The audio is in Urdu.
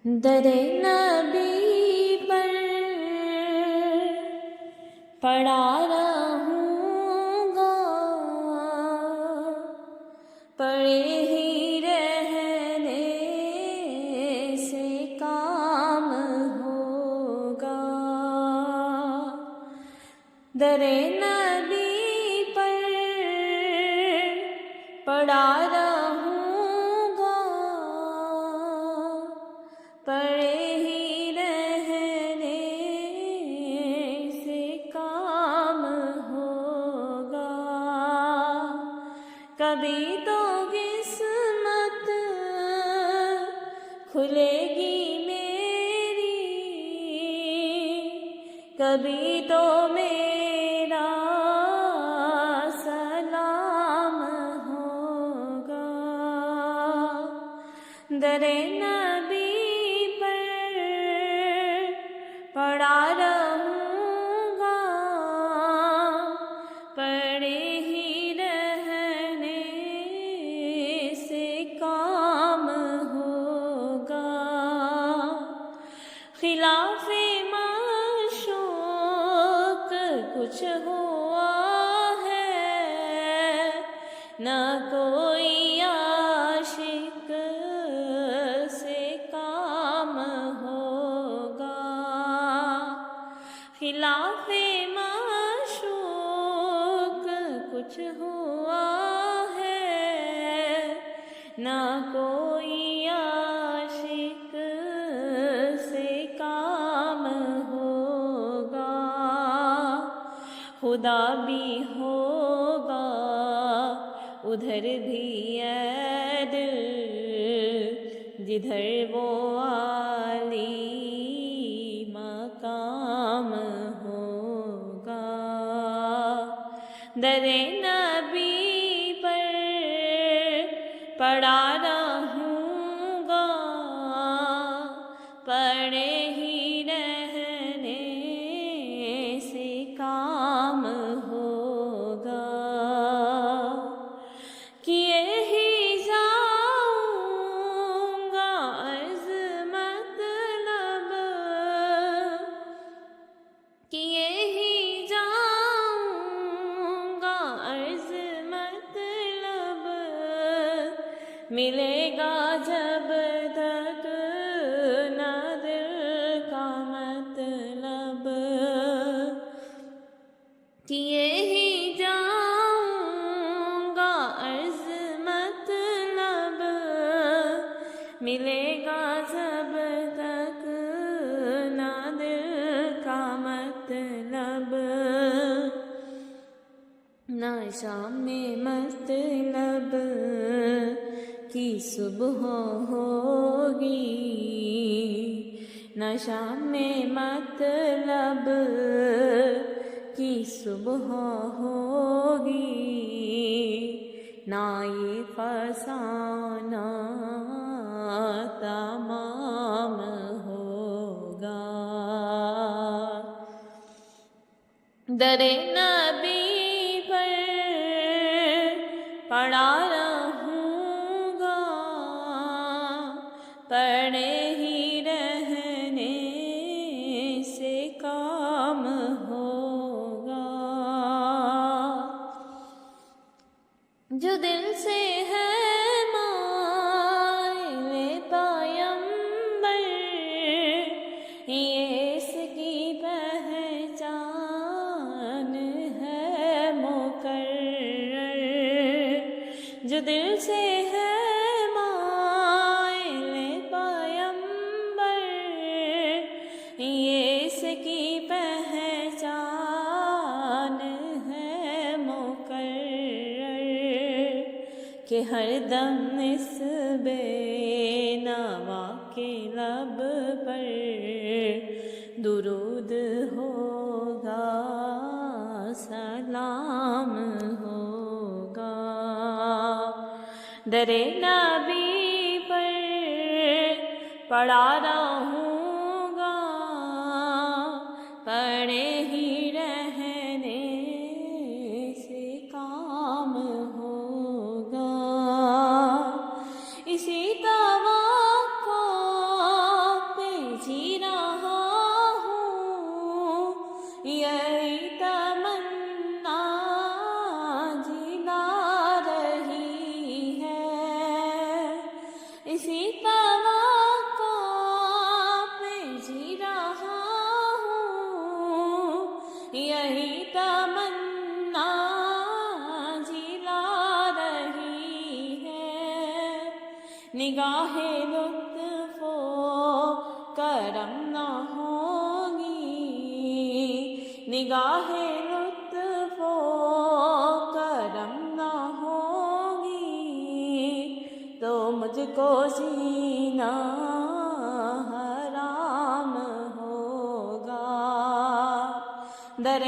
در نبی پر پڑا رہوں گا، پڑے ہی رہنے سے کام ہوگا۔ در نبی پر پڑا رہوں گا، پڑے ہی رہنے سے کام ہوگا۔ کبھی تو قسمت کھلے گی میری، کبھی تو میرا سلام ہوگا۔ در نبی پر پڑا رہوں گا، پڑے ہی رہنے سے کام ہوگا۔ خلاف معشوق کچھ ہوا ہے، نہ کوئی عاشق سے کام ہوگا۔ خلاف معشوق کچھ ہوا ہے، نہ کوئی عاشق سے کام ہوگا۔ خدا بھی ہوگا ادھر بھی اے دل، جدھر وہ عالی مقام ہوگا۔ در نبی پر پڑا رہوں گا، پڑے ہی رہنے سے کام ہوگا۔ کیے ہی جاؤں گا عرض مطلب، کیے ہی جاؤں گا عرض مطلب، ملے گا جب تک نہ دل کا مطلب۔ کیے ہی جاؤں گا عرض مطلب، ملے گا جب تک نہ دل کا مطلب۔ نہ شام میں مطلب کی صبح ہوگی، نہ شام میں مطلب کی صبح ہوگی، نہ یہ فسانہ تمام ہوگا۔ در نبی پر پڑا رہوں گا، پڑے ہی رہنے سے کام ہوگا۔ جو دل سے ہے مائل پیمبر، یہ اس کی پہچان ہے مقرر۔ جو دل سے ہے مائل پیمبر، یہ اس کی پہچان ہے مقرر، کہ ہر دم اس بے نوا کے لب پر درود ہوگا، سلام ہوگا۔ در نبی پر پڑا رہوں گا، پڑے ہی رہنے سے کام ہوگا۔ اسی توقع نگاہ لطف و کرم نہ ہوگی، نگاہ لطف و کرم نہ ہوگی، تو مجھ کو جینا حرام ہوگا۔ در